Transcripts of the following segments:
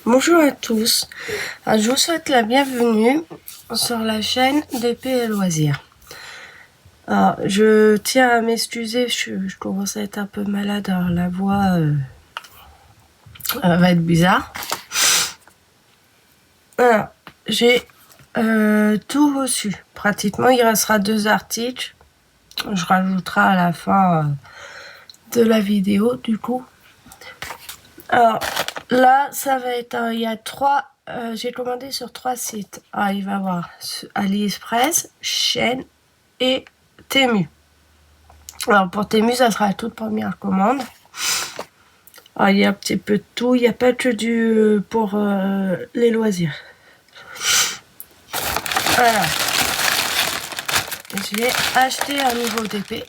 Bonjour à tous, je vous souhaite la bienvenue sur la chaîne d'épée et loisirs. Alors, je tiens à m'excuser, je commence à être un peu malade, alors la voix va être bizarre. Alors, j'ai tout reçu, pratiquement. Il restera 2 articles, je rajouterai à la fin de la vidéo du coup. Alors là, ça va être, il y a 3, j'ai commandé sur 3 sites. Alors, il va y avoir AliExpress, Shein et Temu. Alors pour Temu, ça sera la toute première commande. Alors, il y a un petit peu de tout, il n'y a pas que du pour les loisirs. Voilà. J'ai acheté un nouveau d'épée.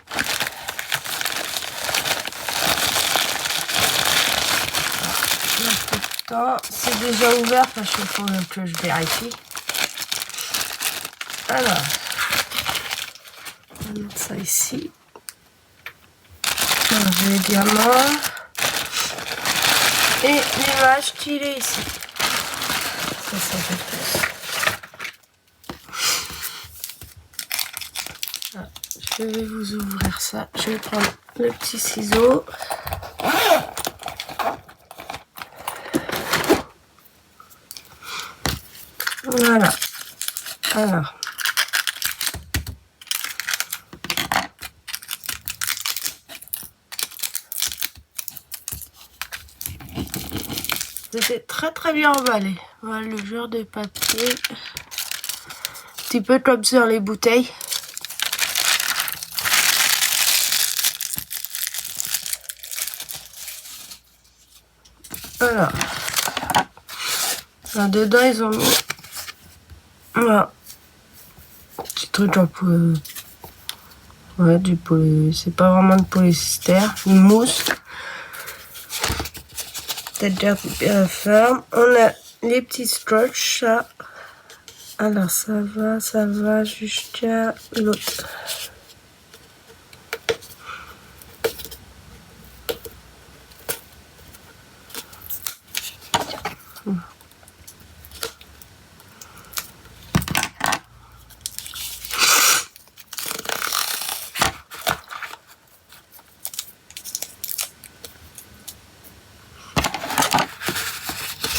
C'est déjà ouvert parce qu'il faut que je vérifie. Alors, on va mettre ça ici. J'ai les diamants. Et l'image qu'il est ici. Ça fait plus. Ah, je vais vous ouvrir ça. Je vais prendre le petit ciseau. Voilà. Alors. C'était très bien emballé. Voilà le genre de papier. Un petit peu comme sur les bouteilles. Voilà. Là, dedans, ils ont mis voilà. Petit truc un peu. Ouais, du poly. C'est pas vraiment de polyester. Une mousse. Peut-être bien ferme. On a les petits scotch. Ça. Alors, ça va jusqu'à l'autre.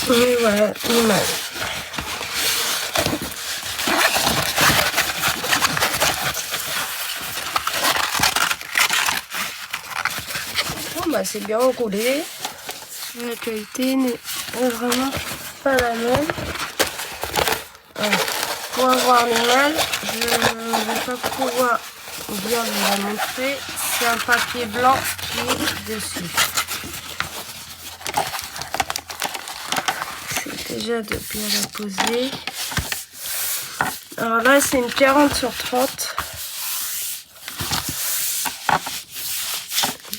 Et voilà l'image. Bon bah c'est bien enroulé. La qualité n'est vraiment pas la même. Alors, pour avoir l'image, je ne vais pas pouvoir bien vous la montrer. C'est un papier blanc qui est dessus. Déjà de bien la poser. Alors là, c'est une 40 sur 30.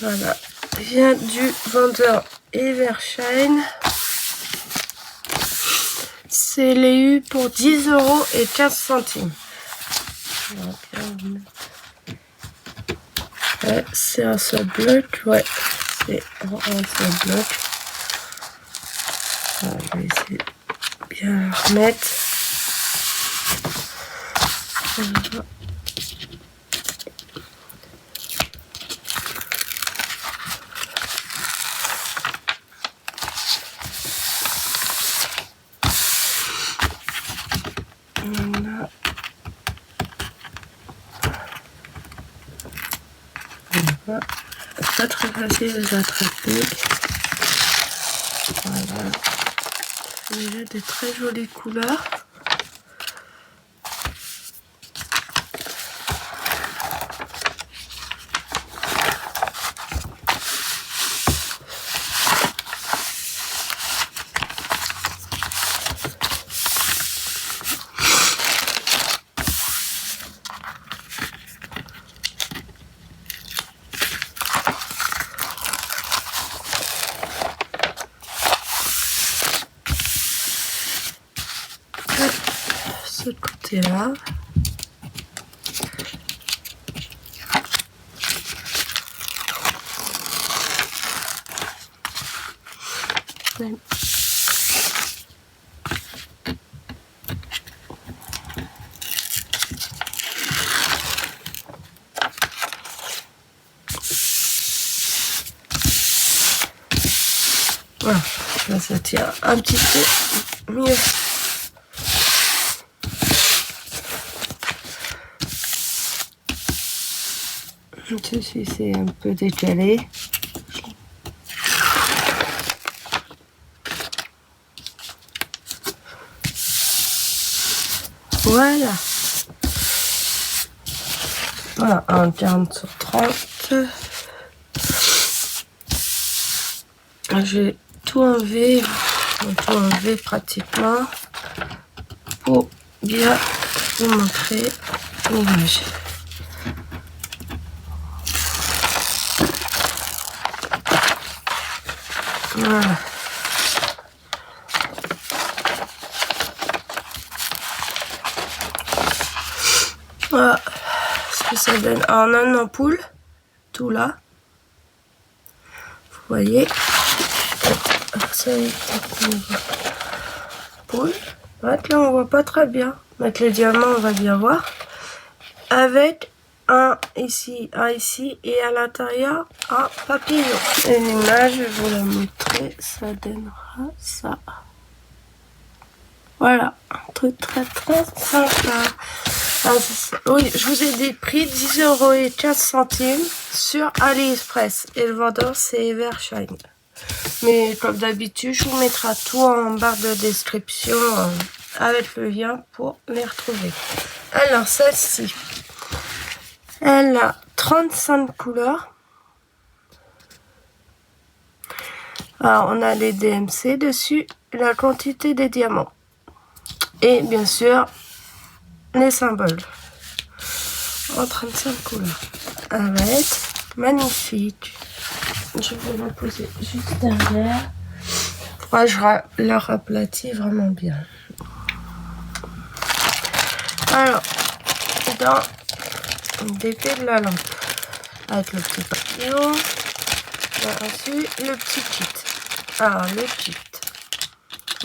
Voilà. Vient du vendeur Evershine. C'est les eu pour 10 € et 15 centimes. Ouais, c'est un seul bloc. Ouais, c'est un seul bloc. Alors, je vais essayer de bien remettre. Voilà. Voilà. Pas très facile de les attraper. Voilà. Déjà des très jolies couleurs. Ce côté-là. Voilà, là ça tient un petit peu mieux. Ceci c'est un peu décalé. Voilà. Voilà, un 40 sur 30. J'ai tout enlevé pratiquement pour bien vous montrer l'image. Voilà. Voilà ce que ça donne en une ampoule, tout là. Vous voyez, ça ampoule. Là on voit pas très bien. Avec le diamant on va bien voir. Avec un ici et à l'intérieur un papillon. Et l'image, je vais vous la montrer, ça donnera ça. Voilà, un truc très sympa. Oui, je vous ai dit prix 10,15 € sur AliExpress et le vendeur c'est Evershine. Mais comme d'habitude, je vous mettrai tout en barre de description avec le lien pour les retrouver. Alors celle-ci, elle a 35 couleurs. Alors on a les DMC dessus, la quantité des diamants. Et bien sûr, les symboles. En 35 couleurs. Elle va être magnifique. Je vais la poser juste derrière. Moi, je la raplatis vraiment bien. Alors, dans le dépôt de la lampe, avec le petit papillon, ensuite le petit kit. Alors, le kit,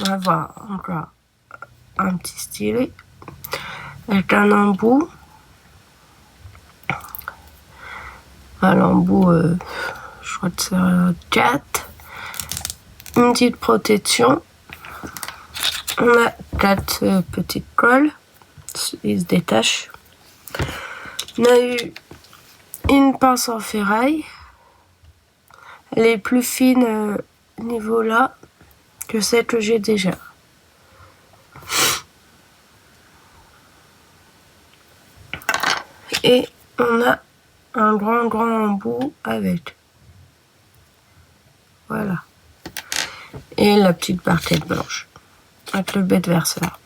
on va voir encore un petit stylet avec un embout. Un embout, je crois que c'est 4. Une petite protection. On a 4 petites colles. Ils se détachent. On a eu une pince en ferraille. Elle est plus fine niveau là que celle que j'ai déjà. Et on a un grand embout avec. Voilà. Et la petite barquette blanche avec le bête verseur.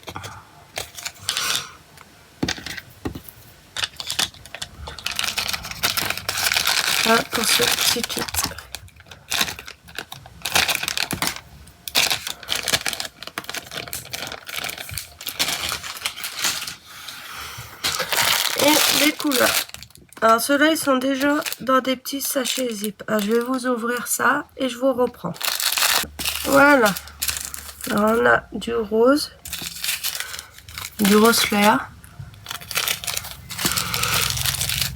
Voilà pour ce petit kit. Et les couleurs. Alors ceux-là ils sont déjà dans des petits sachets zip. Alors, je vais vous ouvrir ça et je vous reprends. Voilà. Alors on a du rose clair.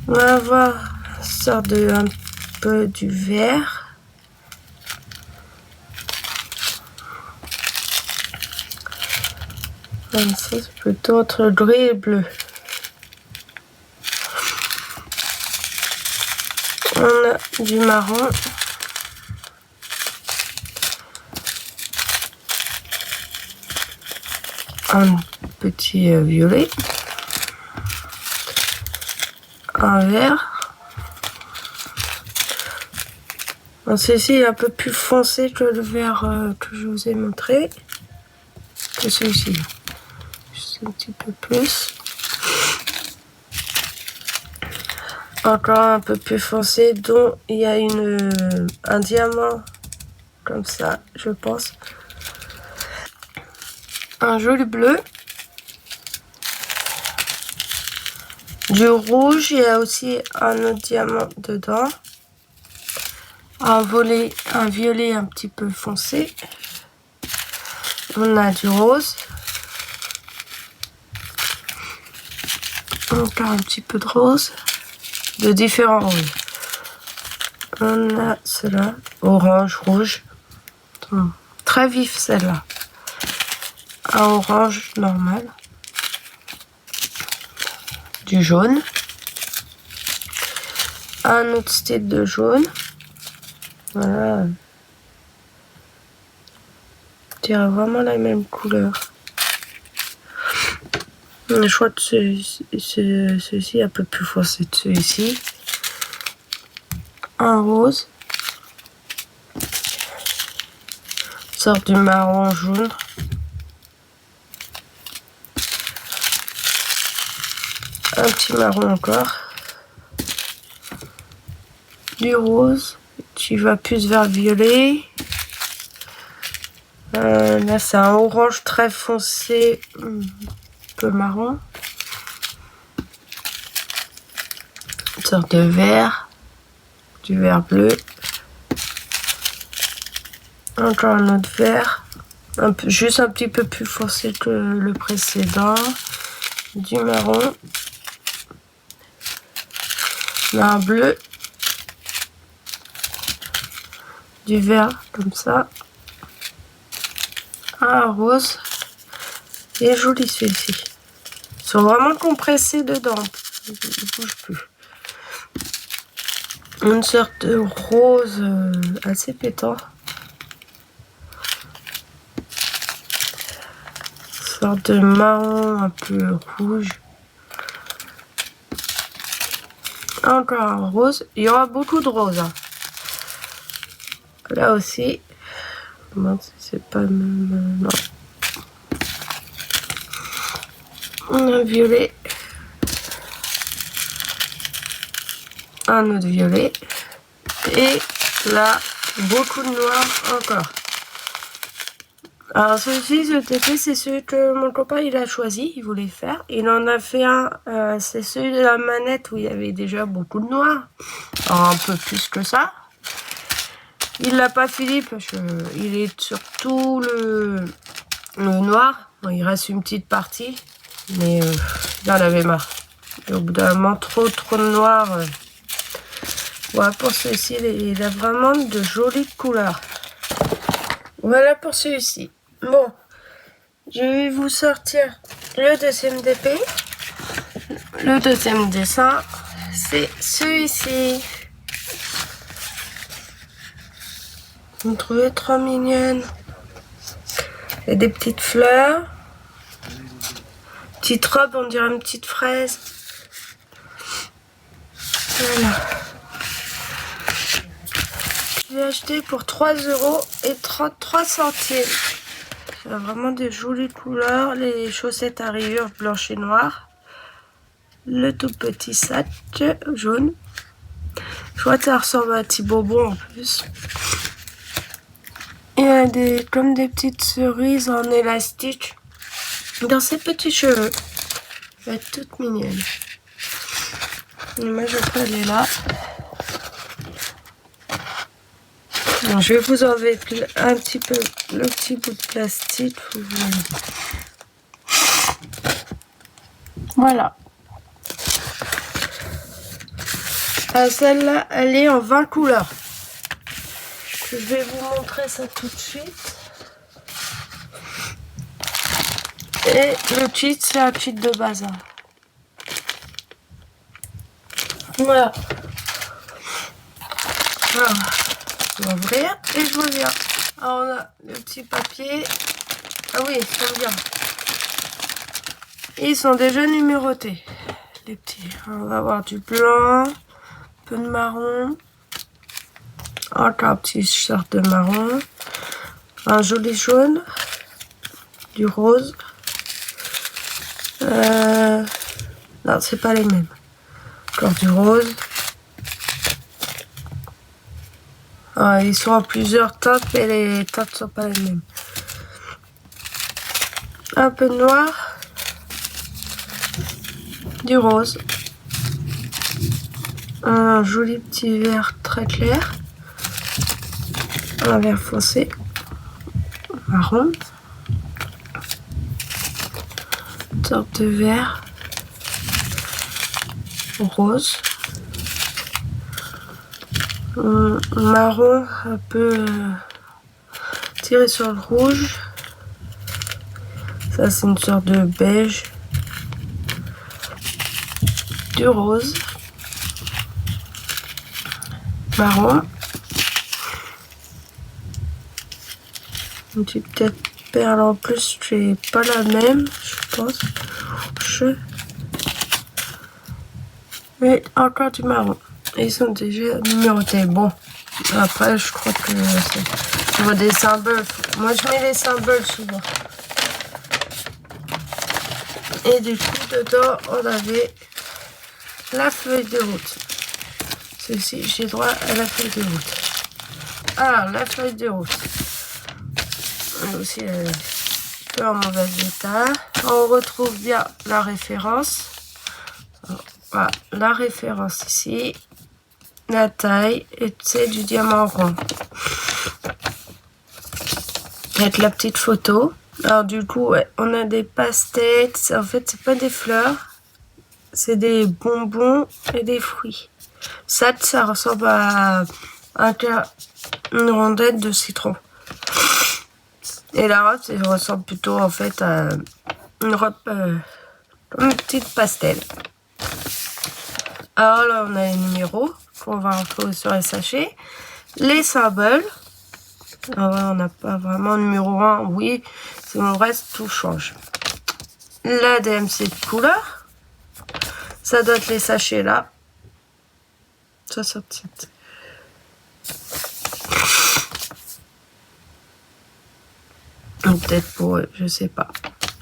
On va avoir une sorte de un peu du vert. Ça c'est plutôt entre gris et bleu. On a du marron. Un petit violet. Un vert. Celui-ci est un peu plus foncé que le vert que je vous ai montré. Que celui-ci. Juste un petit peu plus. Encore un peu plus foncé, dont il y a un diamant comme ça, je pense. Un joli bleu. Du rouge, il y a aussi un autre diamant dedans. Un violet un petit peu foncé. On a du rose. Encore un petit peu de rose. De différents roses. On a cela, orange, rouge. Très vif celle-là. Un orange normal. Du jaune. Un autre style de jaune. Voilà. Je dirais vraiment la même couleur. Le choix de celui-ci est un peu plus foncé de celui-ci. Un rose. Sorte du marron jaune. Un petit marron encore. Du rose. Tu vas plus vers le violet. Là, c'est un orange très foncé. Un peu marron. Une sorte de vert. Du vert bleu. Encore un autre vert. Juste un petit peu plus foncé que le précédent. Du marron. Un bleu. Du vert comme ça. Un rose. Et joli celui-ci. Ils sont vraiment compressés dedans. Ils ne bougent plus. Une sorte de rose assez pétant. Une sorte de marron un peu rouge. Encore un rose. Il y aura beaucoup de roses. Hein. Là aussi. Non, c'est pas le même. Non. Un violet. Un autre violet. Et là, beaucoup de noir encore. Alors celui-ci, ce TP, c'est celui que mon copain il a choisi, il voulait faire. Il en a fait un, c'est celui de la manette où il y avait déjà beaucoup de noir. Alors, un peu plus que ça. Il l'a pas fini parce qu'il est sur tout le noir. Bon, il reste une petite partie, mais il en avait marre. Et au bout d'un moment, trop de noir. Voilà pour celui-ci, il a vraiment de jolies couleurs. Voilà pour celui-ci. Bon, je vais vous sortir le deuxième DP. Le deuxième dessin, c'est celui-ci. Vous me trouvez trop mignonne. Il y a des petites fleurs. Petite robe, on dirait une petite fraise. Voilà. Je l'ai acheté pour 3,33 €. Il a vraiment des jolies couleurs. Les chaussettes à rayures blanches et noires. Le tout petit sac jaune. Je crois que ça ressemble à un petit bonbon en plus. Il y a comme des petites cerises en élastique dans ses petits cheveux. Elle va être toute mignonne. Moi je peux aller là. Donc, je vais vous enlever un petit peu le petit bout de plastique. Voilà. Celle-là, elle est en 20 couleurs. Je vais vous montrer ça tout de suite. Et le cheat, c'est un cheat de bazar. Voilà. Alors, on va ouvrir et je reviens. Alors, on a le petit papier. Ah oui, ils sont bien. Et ils sont déjà numérotés. Les petits. On va avoir du blanc, un peu de marron. Encore un petit short de marron. Un joli jaune. Du rose. Non, c'est pas les mêmes. Encore du rose. Ah, ils sont en plusieurs teintes, mais les teintes sont pas les mêmes. Un peu de noir. Du rose. Un joli petit vert très clair. Un vert foncé. Marron. Une sorte de vert. Rose. Marron un peu tirer sur le rouge. Ça, c'est une sorte de beige. Du rose. Marron. Une petite perle en plus, c'est pas la même, je pense. Mais encore du marron. Ils sont déjà numérotés. Bon, après, je crois que je vois des symboles. Moi, je mets les symboles souvent. Et du coup, dedans, on avait la feuille de route. Ceci, j'ai droit à la feuille de route. Alors, la feuille de route. Elle est aussi un peu en mauvais état. On retrouve bien la référence. Voilà, la référence ici. La taille, et c'est du diamant rond. Avec la petite photo. Alors du coup, ouais, on a des pastèques. En fait, c'est pas des fleurs. C'est des bonbons et des fruits. Ça ressemble à une rondelle de citron. Et la robe, ça ressemble plutôt en fait à une robe, une petite pastel. Alors là, on a les numéros qu'on va retrouver sur les sachets. Les symboles. Alors là, on n'a pas vraiment numéro 1. Oui, si on reste, tout change. La DMC de couleur. Ça doit être les sachets là. 67. Peut-être pour eux, je sais pas.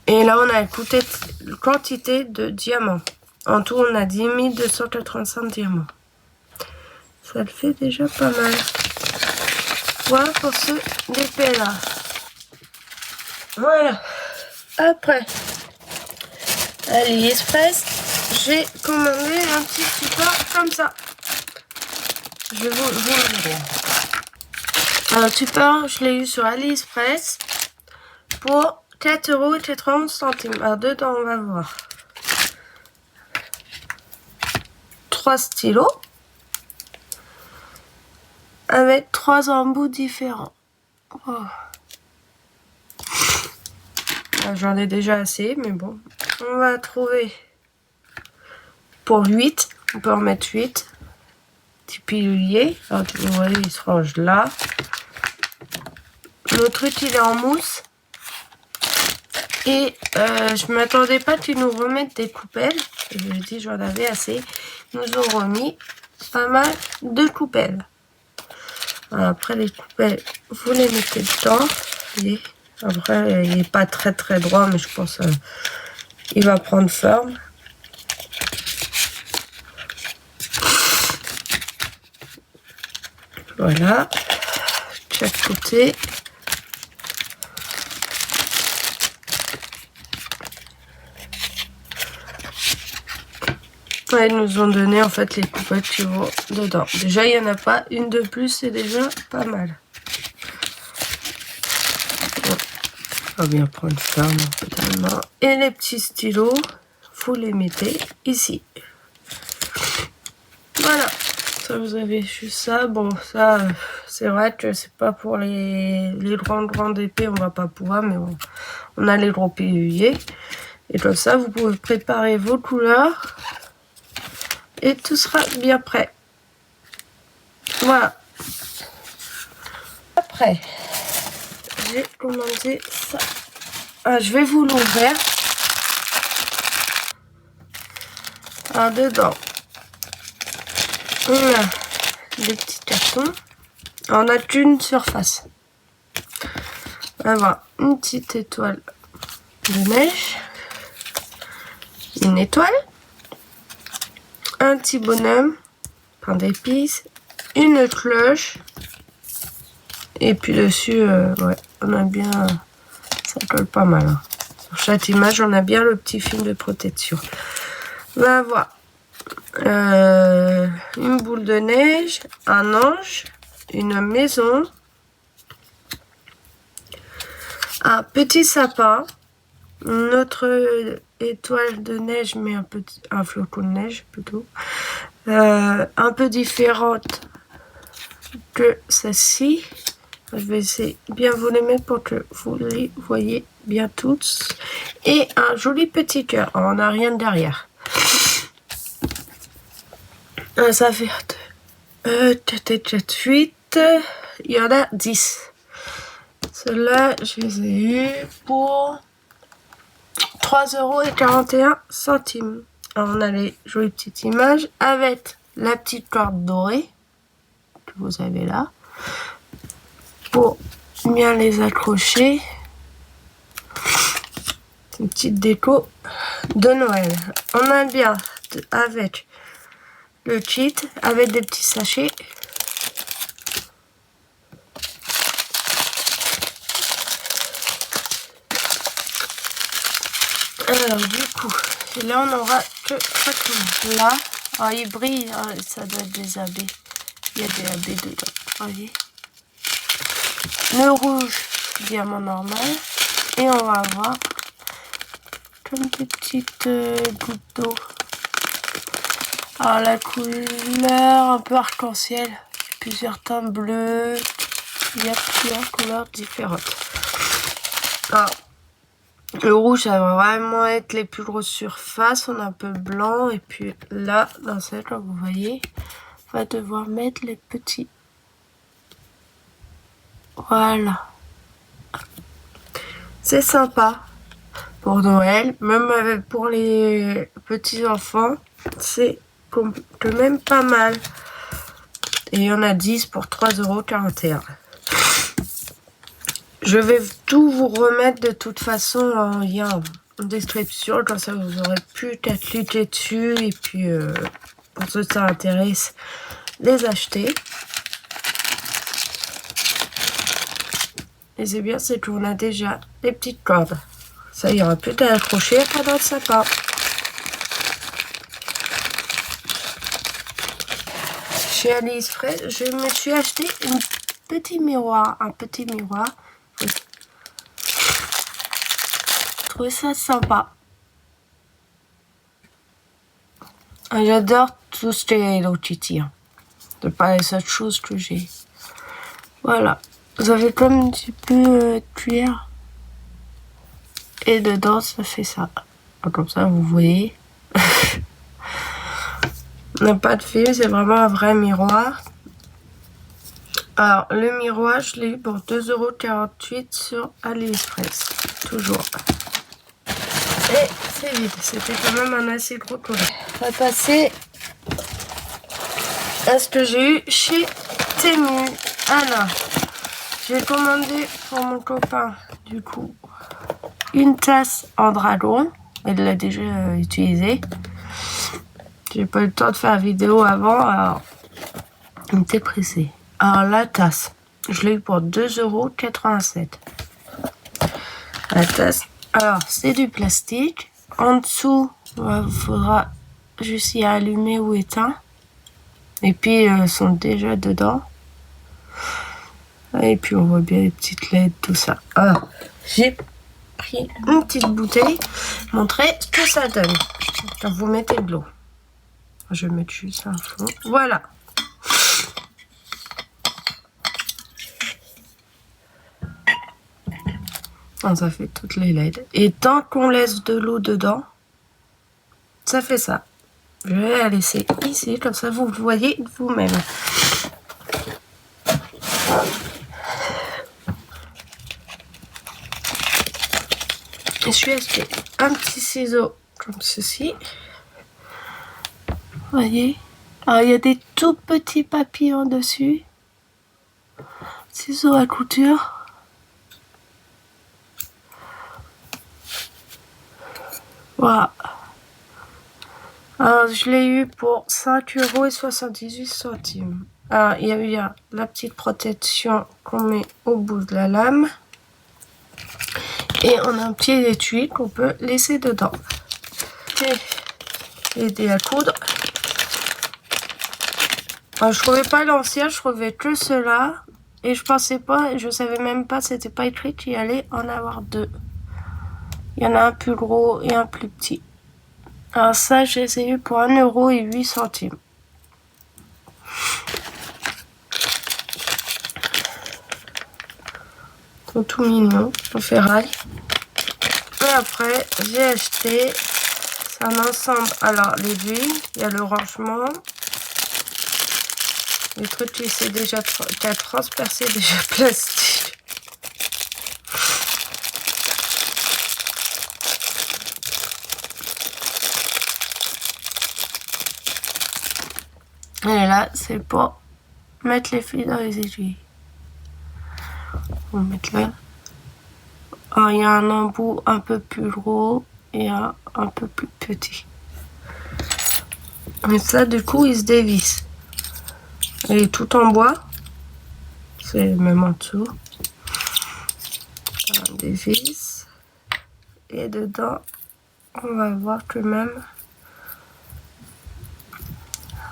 Et là, on a écouté la quantité de diamants. En tout, on a 10 285 diamants. Ça le fait déjà pas mal. Voilà pour ce DP là. Voilà. Après, AliExpress, j'ai commandé un petit support comme ça. Je vais vous le dire. Alors, le support, je l'ai eu sur AliExpress pour 4,91 €. Alors, dedans, on va voir 3 stylos avec 3 embouts différents. Oh. J'en ai déjà assez, mais bon. On va trouver pour 8. On peut en mettre 8. Petit pilulier. Alors, vous voyez, il se range là. Le truc, il est en mousse. Et je m'attendais pas qu'ils nous remettent des coupelles. Je lui ai dit, j'en avais assez. Ils nous ont remis pas mal de coupelles. Alors, après, les coupelles, vous les mettez dedans. Et après, il n'est pas très droit, mais je pense qu'il va prendre forme. Voilà. De chaque côté. Ouais, ils nous ont donné en fait les coupettes qui vont dedans. Déjà, il n'y en a pas une de plus, c'est déjà pas mal. Bon, on va bien prendre forme totalement. Et les petits stylos, vous les mettez ici. Voilà, ça vous avez juste ça. Bon, ça, c'est vrai que c'est pas pour les grandes épées, on va pas pouvoir, mais bon, on a les gros piluliers. Et comme ça, vous pouvez préparer vos couleurs. Et tout sera bien prêt. Voilà. Après, j'ai commandé ça. Ah, je vais vous l'ouvrir. Alors, dedans, on a des petits cartons. On n'a qu'une surface. On va avoir une petite étoile de neige. Une étoile. Un petit bonhomme, pain d'épices, une cloche, et puis dessus, ouais, on a bien, ça colle pas mal. Hein. Sur chaque image, on a bien le petit film de protection. On va avoir une boule de neige, un ange, une maison, un petit sapin, une autre étoile de neige, mais un flocon de neige plutôt, un peu différente que celle-ci, Je vais essayer de bien vous les mettre pour que vous les voyez bien toutes. Et un joli petit cœur. On n'a rien derrière. Ça fait 8. Il y en a 10. Ceux-là, je les ai eus pour 3,41 €. Alors, on a les jolies petites images avec la petite corde dorée que vous avez là pour bien les accrocher. C'est une petite déco de Noël. On a bien avec le cheat, avec des petits sachets. Alors du coup, là on aura que là. Alors il brille, ça doit être des AB. Il y a des AB dedans, voyez. Le rouge, diamant normal. Et on va avoir comme des petites gouttes d'eau. Alors la couleur un peu arc-en-ciel. Plusieurs teintes bleues. Il y a plusieurs couleurs différentes. Alors, le rouge, ça va vraiment être les plus grosses surfaces. On a un peu blanc. Et puis là, dans cette, comme vous voyez, on va devoir mettre les petits. Voilà. C'est sympa pour Noël. Même pour les petits enfants, c'est quand même pas mal. Et il y en a 10 pour 3,41 €. Je vais tout vous remettre de toute façon en lien en description, comme ça vous aurez pu qu'à cliquer dessus et puis pour ceux que ça intéresse, les acheter. Et c'est bien, c'est qu'on a déjà des petites cordes. Ça, il n'y aura plus qu'à accrocher pendant le sapin. Chez AliExpress, je me suis acheté un petit miroir. Je trouvais ça sympa. J'adore tout ce qui est Hello Kitty. C'est pas les seules choses que j'ai. Voilà. Vous avez comme un petit peu cuillère. Et dedans, ça fait ça. Comme ça, vous voyez. On n'a pas de fil, c'est vraiment un vrai miroir. Alors, le miroir, je l'ai eu pour 2,48 € sur AliExpress. Toujours. Et c'est vide. C'était quand même un assez gros collet. On va passer à ce que j'ai eu chez Temu. Alors, j'ai commandé pour mon copain, du coup, une tasse en dragon. Elle l'a déjà utilisée. J'ai pas eu le temps de faire la vidéo avant, alors on était pressé. Alors la tasse, je l'ai eu pour 2,87 €. La tasse, alors c'est du plastique. En dessous, il faudra juste y allumer ou éteindre. Et puis elles sont déjà dedans. Et puis on voit bien les petites LED, tout ça. Alors, j'ai pris une petite bouteille, montrer ce que ça donne. Quand vous mettez de l'eau. Je vais mettre juste un fond. Voilà. Oh, ça fait toutes les LED. Et tant qu'on laisse de l'eau dedans, ça fait ça. Je vais la laisser ici, comme ça vous le voyez vous-même. Je suis acheté un petit ciseau comme ceci. Vous voyez? Alors il y a des tout petits papillons dessus. Ciseaux à couture. Voilà. Alors je l'ai eu pour 5,78 €. Alors il y a bien la petite protection qu'on met au bout de la lame. Et on a un petit étui qu'on peut laisser dedans. Et aider à coudre. Alors, je trouvais pas l'ancien, je trouvais que ceux-là. Et je pensais pas, je savais même pas, c'était pas écrit qu'il y allait en avoir deux. Il y en a un plus gros et un plus petit. Alors ça, je les ai eu pour 1,08 €. Ils sont tout mignons, en ferraille. Et après, j'ai acheté un ensemble. Alors, l'aiguille, il y a le rangement. Les trucs qui c'est déjà qui a transpercé déjà plastique. Et là, c'est pour mettre les fils dans les aiguilles. On va mettre là. Alors, il y a un embout un peu plus gros et un peu plus petit. Et ça, du coup, il se dévisse. Il est tout en bois. C'est même en dessous. On dévisse. Et dedans, on va voir que même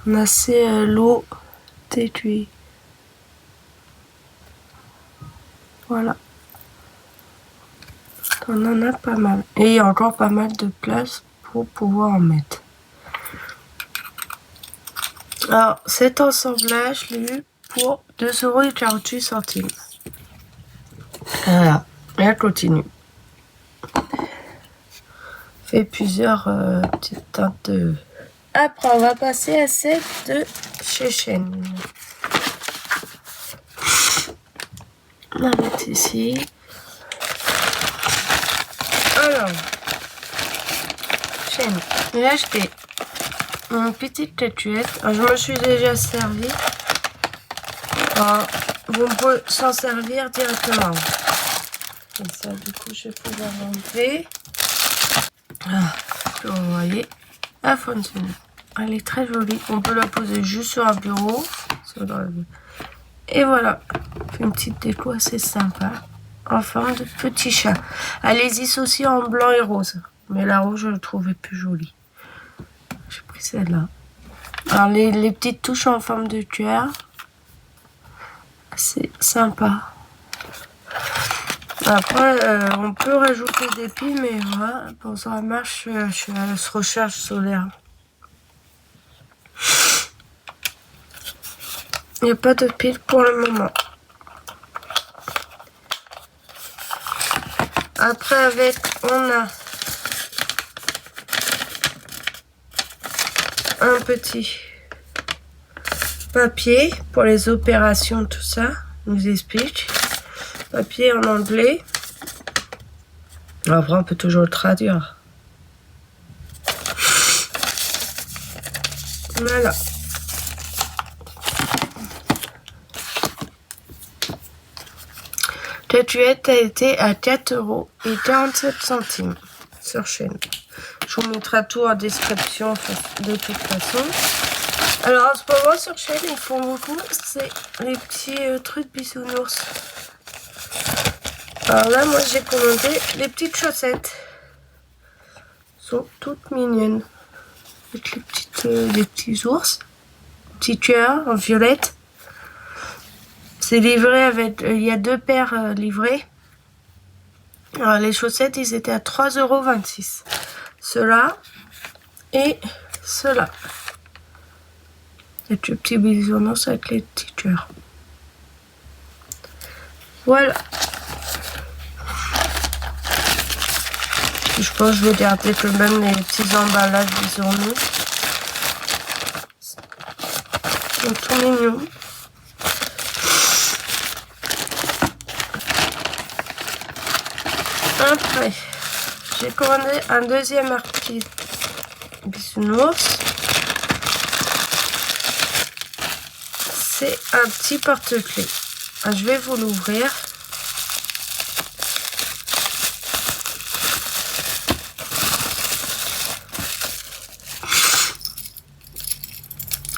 on a assez l'eau d'écuit. Voilà. On en a pas mal. Et il y a encore pas mal de place pour pouvoir en mettre. Alors, cet ensemblage, je l'ai eu pour 2,48 €. Voilà. Et elle continue. Fait plusieurs petites teintes de... Après, on va passer à celle de chez Shein. On va mettre ici. Alors, Shein, j'ai acheté une petite statuette. Je me suis déjà servi. Alors, vous pouvez s'en servir directement. Et ça, du coup, je vais pouvoir l'enlever. Vous voyez, elle fonctionne. Elle est très jolie. On peut la poser juste sur un bureau. Et voilà, une petite déco assez sympa en forme de petit chat. Elle existe aussi en blanc et rose, mais la rouge je le trouvais plus jolie. J'ai pris celle-là. Alors les petites touches en forme de cœur, c'est sympa. Après on peut rajouter des piles, mais voilà, pour ça marche, je suis à la recharge solaire. Il n'y a pas de pile pour le moment. Après, avec, on a un petit papier pour les opérations, tout ça. On nous explique. Papier en anglais. Après, on peut toujours le traduire. Voilà. La tuette a été à 4,47 € sur Shein. Je vous mettrai tout en description de toute façon. Alors en ce moment sur Shein, ils font beaucoup, c'est les petits trucs bisounours. Alors là, moi j'ai commandé les petites chaussettes. Elles sont toutes mignonnes. Avec les petits ours, petits cœurs en violette. C'est livré avec... il y a 2 paires livrées. Alors, les chaussettes, ils étaient à 3,26 €. Ceux-là et ceux-là. Les petits bisounours avec les petits cœurs. Voilà. Je pense que je vais garder quand même les petits emballages bisounours. Ils sont tout mignons. Après, j'ai commandé un deuxième article bisounours. C'est un petit porte-clés. Je vais vous l'ouvrir.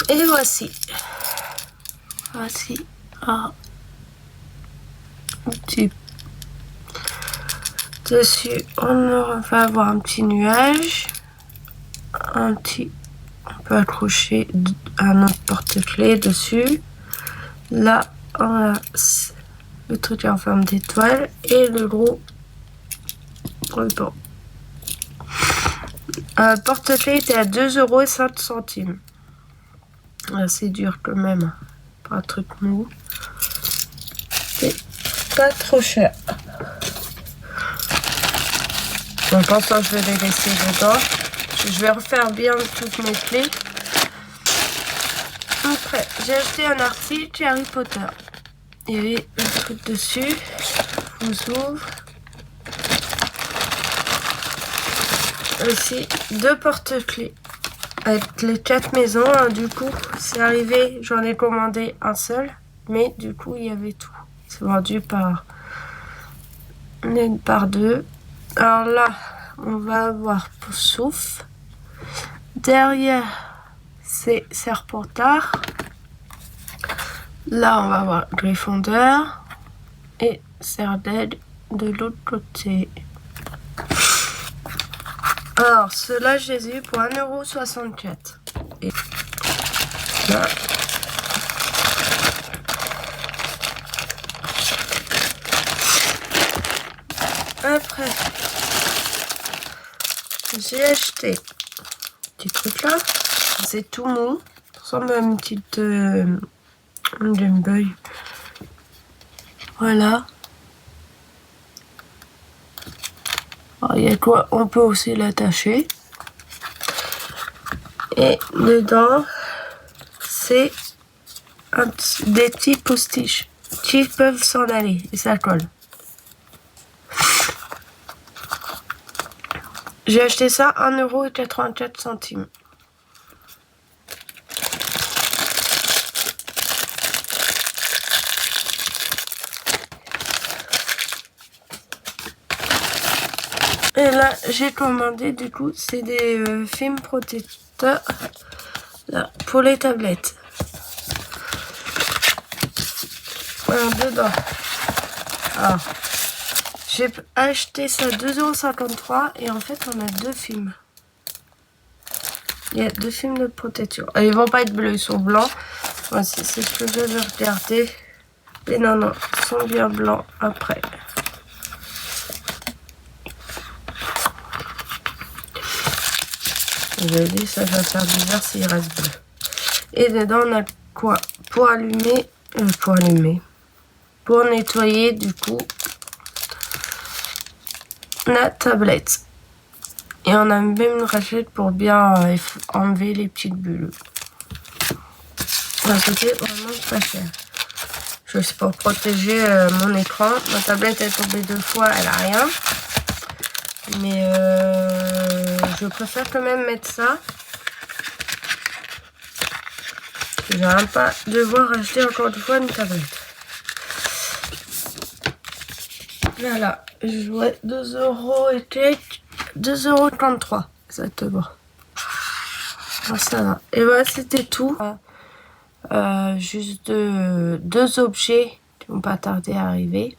Et voici. Voici un petit. Dessus, on va avoir un petit nuage. On peut accrocher un autre porte-clés dessus. Là, on a le truc en forme d'étoile et le gros ruban. Le porte-clés était à 2,05 €. C'est dur quand même, pas un truc mou. Et pas trop cher. Donc pour l'instant, je vais les laisser dedans. Je vais refaire bien toutes mes clés. Après, j'ai acheté un article Harry Potter. Il y avait un truc dessus. Je vous ouvre. Aussi, 2 porte-clés. Avec les 4 maisons, hein, du coup, c'est arrivé, j'en ai commandé un seul. Mais du coup, il y avait tout. C'est vendu par 2. Alors là, on va avoir Poussouf. Derrière, c'est Serpentard. Là, on va avoir Gryffondor. Et Serdaigle de l'autre côté. Alors, ceux-là, je les ai eu pour 1,64 €. Et là. Après, j'ai acheté petit truc là. C'est tout mou. Ça ressemble à une petite Game Boy. Voilà. Alors, il y a quoi? On peut aussi l'attacher. Et dedans, c'est des petits postiches qui peuvent s'en aller et ça colle. J'ai acheté ça 1,84 €. Et là, j'ai commandé, du coup, c'est des films protecteurs là, pour les tablettes. Alors, dedans. Alors, j'ai acheté ça 2,53 € et en fait, on a 2 films. Il y a 2 films de protection. Et ils vont pas être bleus, ils sont blancs. Voici, c'est ce que j'avais regardé. Mais non, non, ils sont bien blancs après. Je dis, ça va faire bizarre s'il reste bleu. Et dedans, on a quoi? Pour allumer, pour nettoyer, du coup, la tablette. Et on a même une rachette pour bien enlever les petites bulles. Ça coûtait vraiment pas cher. Je sais pour protéger mon écran. Ma tablette est tombée 2 fois, elle a rien. Mais je préfère quand même mettre ça. Je n'aime pas devoir acheter encore une fois une tablette. Voilà, je jouais 2 € et quelques, 2,33 € exactement. Alors ça va. Et voilà, c'était tout. Juste 2 objets qui vont pas tarder à arriver.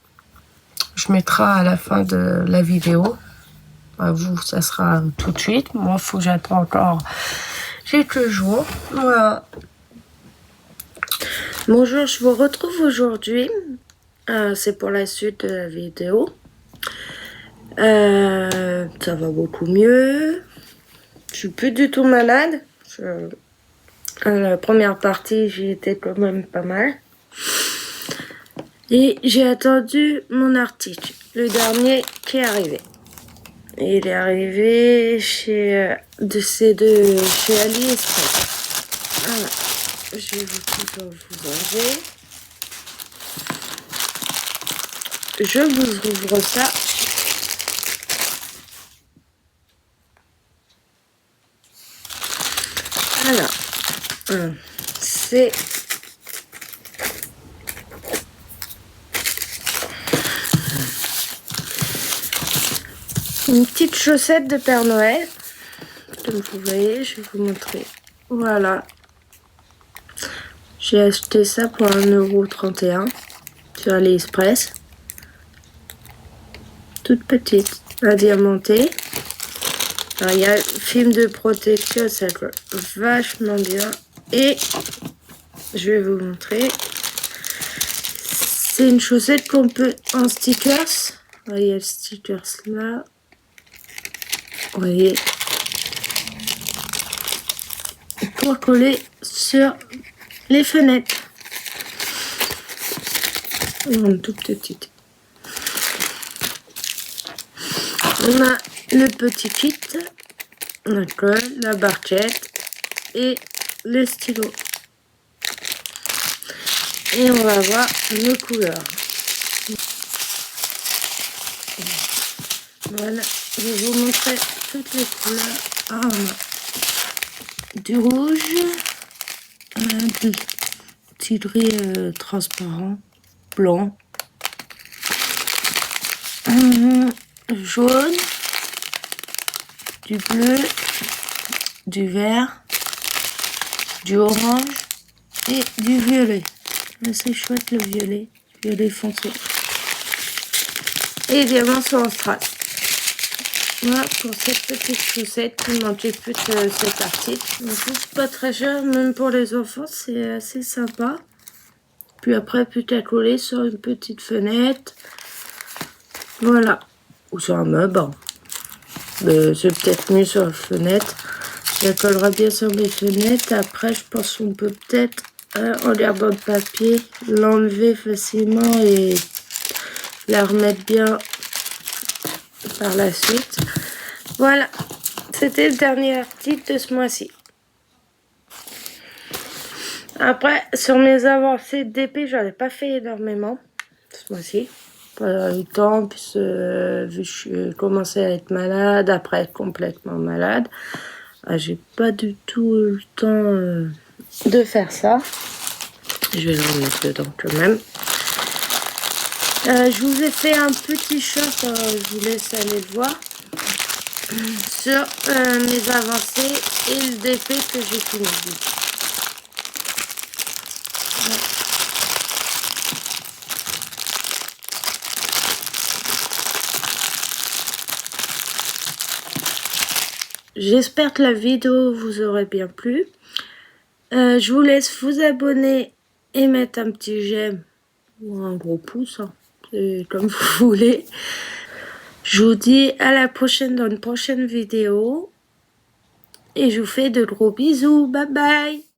Je mettrai à la fin de la vidéo. Vous, ça sera tout de suite. Moi, il faut que j'attende encore quelques jours. Voilà. Bonjour, je vous retrouve aujourd'hui. C'est pour la suite de la vidéo. Ça va beaucoup mieux. Je suis plus du tout malade. La première partie, j'y étais quand même pas mal. Et j'ai attendu mon article, le dernier qui est arrivé. Il est arrivé chez AliExpress. Voilà. Je vais vous enlever. Je vous ouvre ça. Voilà. C'est une petite chaussette de Père Noël. Comme vous voyez, je vais vous montrer. Voilà. J'ai acheté ça pour 1,31 € sur AliExpress. Toute petite, à diamanter. Alors, il y a le film de protection, ça colle vachement bien. Et je vais vous montrer. C'est une chaussette qu'on peut en stickers. Vous voyez le stickers là. Vous voyez. Pour coller sur les fenêtres. Une toute petite. On a le petit kit, la colle, la barquette et les stylos. Et on va voir nos couleurs. Voilà, je vais vous montrer toutes les couleurs. Ah, on a du rouge, du petit gris transparent, blanc, jaune, du bleu, du vert, du orange et du violet. C'est chouette le violet foncé. Et évidemment sur en strass. Voilà pour cette petite chaussette qui manquait plus de cet article. Donc c'est pas très cher, même pour les enfants, c'est assez sympa. Puis après, plus qu'à coller sur une petite fenêtre. Voilà. Ou sur un meuble. C'est peut-être mieux sur la fenêtre. Ça collera bien sur les fenêtres. Après, je pense qu'on peut peut-être, en gardant le papier, l'enlever facilement et la remettre bien par la suite. Voilà, c'était le dernier article de ce mois-ci. Après, sur mes avancées d'épée, j'en ai pas fait énormément ce mois-ci. Pas eu le temps, puis vu que je commençais à être malade, après être complètement malade, j'ai pas du tout eu le temps de faire ça. Je vais le remettre dedans quand même. Je vous ai fait un petit short, je vous laisse aller le voir, sur mes avancées et le DP que j'ai fini. J'espère que la vidéo vous aurait bien plu. Je vous laisse vous abonner et mettre un petit j'aime ou un gros pouce, hein. C'est comme vous voulez. Je vous dis à la prochaine dans une prochaine vidéo et je vous fais de gros bisous. Bye bye.